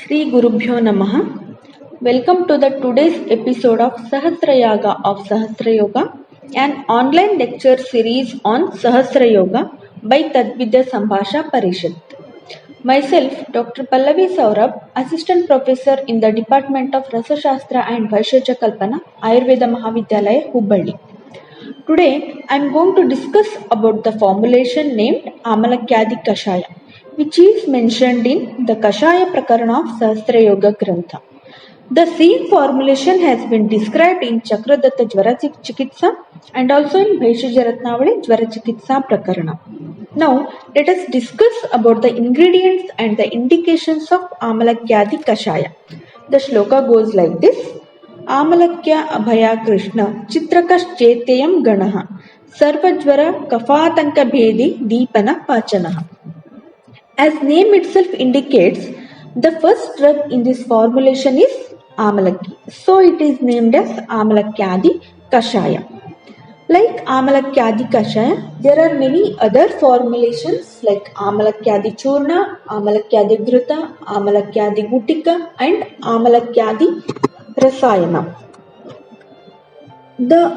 Shri Gurubhyo Namaha. Welcome to the today's episode of Sahasrayaga of Sahasra Yoga, an online lecture series on Sahasra Yoga by Tadvidya Sambhasha Parishad. Myself, Dr. Pallavi Saurabh, Assistant Professor in the Department of Rasa Shastra and Vaishesha Kalpana, Ayurveda Mahavidyalaya, Hubballi. Today, I am going to discuss about the formulation named Amalakyadi Kashaya, which is mentioned in the Kashaya Prakarana of Sahasra Yoga Grantha. The same formulation has been described in Chakradatta Jvara Chikitsa and also in Bhaishya Ratnavali Jvara Chikitsa Prakarana. Now, let us discuss about the ingredients and the indications of Amalakyadi Kashaya. The shloka goes like this. आमलक्य अभया कृष्ण चित्रकश्चेत्ययं गणः सर्वज्वर कफातंक भेदी दीपन पाचनः. As name itself indicates, the first drug in this formulation is Amalaki. So it is named as Amalakyadi Kashaya. Like Amalakyadi Kashaya, there are many other formulations like Amalakyadi Churna, Amalakyadi Dhruta, Amalakyadi Gutika and Amalakyadi Rasayana.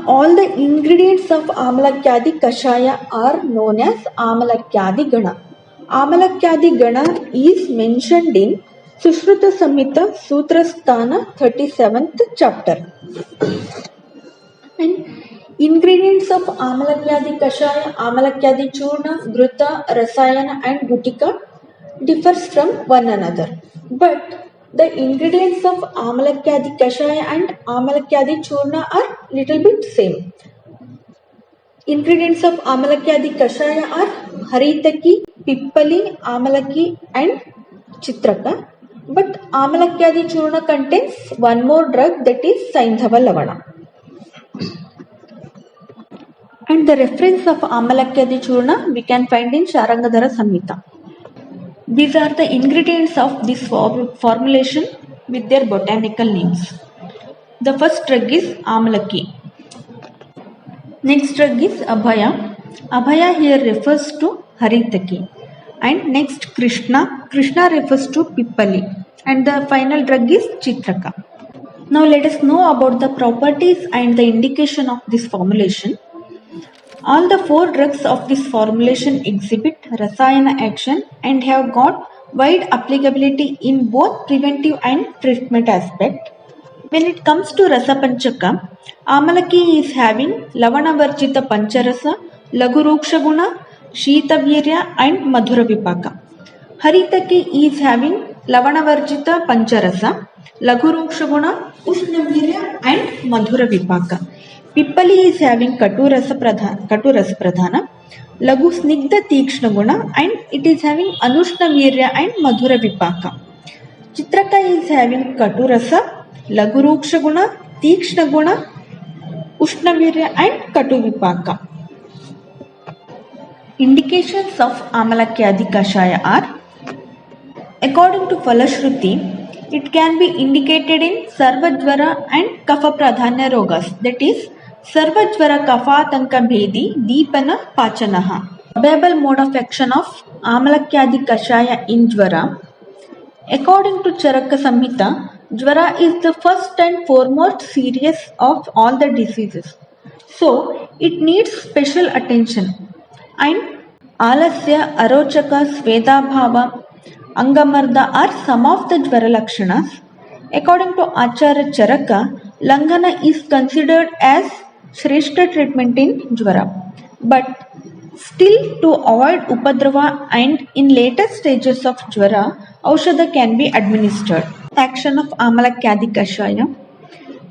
All the ingredients of Amalakyadi Kashaya are known as Amalakyadi Gana. Amalakyadi Gana is mentioned in Sushruta Samhita Sutrasthana 37th chapter. And ingredients of Amalakyadi Kashaya, Amalakyadi Churna, Dhruta, Rasayana and Gutika differs from one another. But the ingredients of Amalakyadi Kashaya and Amalakyadi Churna are little bit same. Ingredients of Amalakyadi Kashaya are Haritaki, Pippali, Amalaki and Chitraka. But Amalakyadi Churna contains one more drug, that is Saindhava Lavana. And the reference of Amalakyadi Churna we can find in Sharangadhara Samhita. These are the ingredients of this formulation with their botanical names. The first drug is Amalaki. Next drug is Abhaya. Abhaya here refers to Haritaki. And next Krishna. Krishna refers to Pippali. And the final drug is Chitraka. Now let us know about the properties and the indication of this formulation. All the four drugs of this formulation exhibit Rasayana action and have got wide applicability in both preventive and treatment aspect. When it comes to Rasa Panchaka, Amalaki is having Lavana Varjita Pancharasa, Laghu Ruksha Guna, Shita Virya and Madhura Vipaka. Haritaki is having Lavana Varjita Pancharasa, Laghu Ruksha Guna, Ushna Virya and Madhura Vipaka. Pippali is having Katu Rasa Pradhana, Laghu Snigdha Tikshna Guna and it is having Anushna Virya and Madhura Vipaka. Chitraka is having Katu Rasa, Laghu Ruksha Guna, Tikshna Guna, Ushna Virya and Katu Vipaka. Indications of Amalakyadi Kashaya are, according to Falashruti, it can be indicated in Sarvajvara and Kapha Pradhanya Rogas, that is Sarvajvara Kaphatanka Bhedi Deepana Pachanaha. Available mode of action of Amalakyadi Kashaya in Jvara. According to Charaka Samhita, Jvara is the first and foremost serious of all the diseases. So, it needs special attention. And Alasya, Arochaka, Svedabhava, Angamarda are some of the Jvara Lakshanas. According to Acharya Charaka, Langana is considered as Shrestha treatment in Jvara. But still, to avoid Upadrava and in later stages of Jvara, Aushadha can be administered. Action of Amalakyadi Kashaya.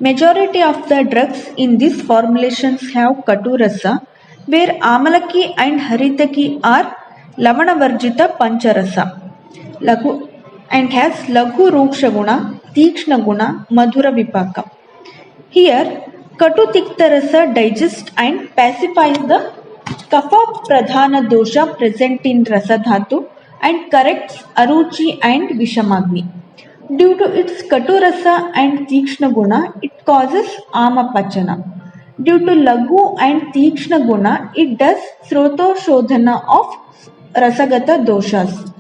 Majority of the drugs in these formulations have Katu Rasa, where Amalaki and Haritaki are Lavana Varjita Pancharasa. And has Laghu Ruksha Guna, Tikshna Guna, Madhura Vipaka. Here, Katu Tikta Rasa digests and pacifies the Kapha Pradhana dosha present in Rasa Dhatu and corrects Aruchi and Vishamagni. Due to its Katu Rasa and Tikshna Guna, it causes Amapachana. Due to Laghu and Tikshna Guna, it does Sroto Shodhana of Rasagata doshas.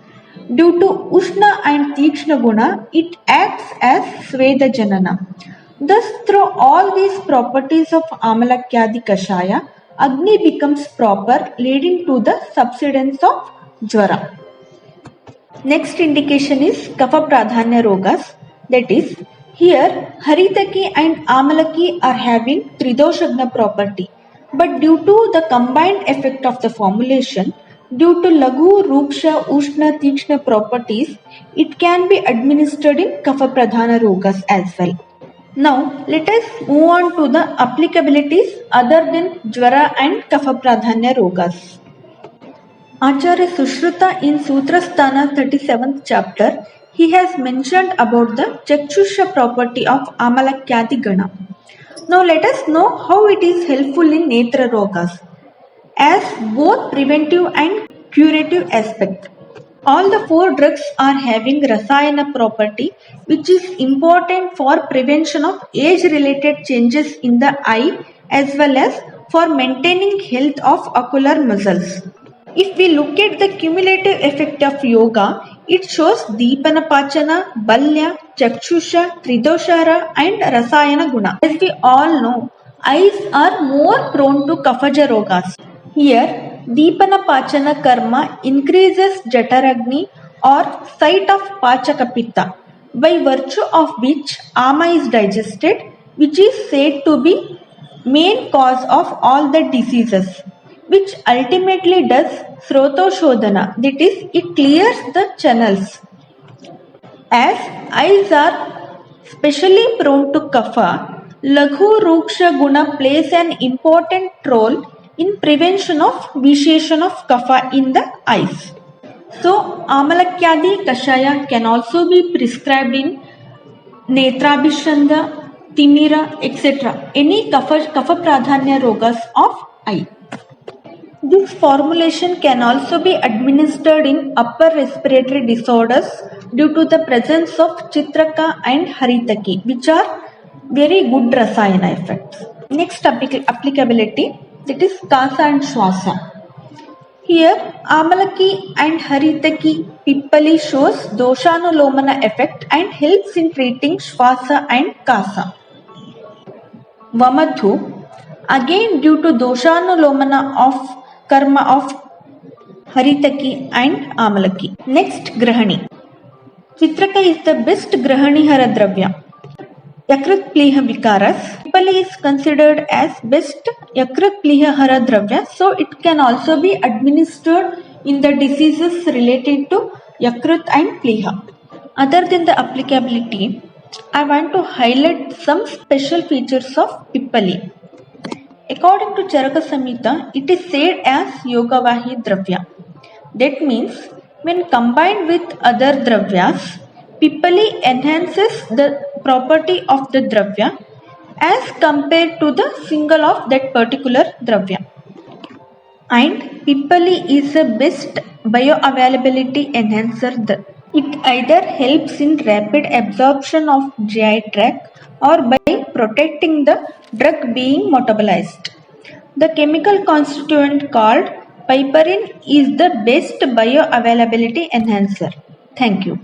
Due to Ushna and Tikshna Guna, it acts as Svedajanana. Thus, through all these properties of Amalakyadi Kashaya, Agni becomes proper, leading to the subsidence of Jvara. Next indication is Kapha Pradhanya Rogas, that is, here Haritaki and Amalaki are having Tridoshagna property, but due to the combined effect of the formulation, due to Laghu, Ruksha, Ushna, Tikshna properties, it can be administered in Kapha Pradhana Rogas as well. Now, let us move on to the applicabilities other than Jvara and Kapha Pradhanya Rogas. Acharya Sushruta in Sutrasthana 37th chapter, he has mentioned about the Chakshusha property of Amalakyadi Gana. Now let us know how it is helpful in Netra Rogas as both preventive and curative aspect. All the four drugs are having Rasayana property which is important for prevention of age-related changes in the eye as well as for maintaining health of ocular muscles. If we look at the cumulative effect of yoga, it shows Deepana Pachana, Balya, Chakshusha, Tridoshara and Rasayana Guna. As we all know, eyes are more prone to Kaphaja Rogas. Here, Deepana Pachana Karma increases Jataragni or site of Pachaka Pitta, by virtue of which Ama is digested, which is said to be main cause of all the diseases, which ultimately does Srotoshodhana, that is, it clears the channels. As eyes are specially prone to Kapha, Laghu Ruksha Guna plays an important role in prevention of vitiation of Kapha in the eyes. So, Amalakyadi Kashaya can also be prescribed in Netrabhishanda, Timira, etc. Any Kapha Pradhanya Rogas of eye. This formulation can also be administered in upper respiratory disorders due to the presence of Chitraka and Haritaki, which are very good Rasayana effects. Next applicability, that is Kasa and Shwasa. Here, Amalaki and Haritaki Pippali shows Doshanulomana effect and helps in treating Shwasa and Kasa. Vamadhu, again due to Doshanulomana of karma of Haritaki and Amalaki. Next, Grahani. Chitraka is the best Grahanihara Dravya. Yakrat Pliha Vikaras. Pippali is considered as best Yakrat Plihahara Dravya, so it can also be administered in the diseases related to Yakrat and Pliha. Other than the applicability, I want to highlight some special features of Pippali. According to Charaka Samhita, it is said as Yogavahi Dravya. That means when combined with other Dravyas, Pippali enhances the property of the Dravya as compared to the single of that particular Dravya. And Pippali is the best bioavailability enhancer. It either helps in rapid absorption of GI tract or by protecting the drug being metabolized. The chemical constituent called piperin is the best bioavailability enhancer. Thank you.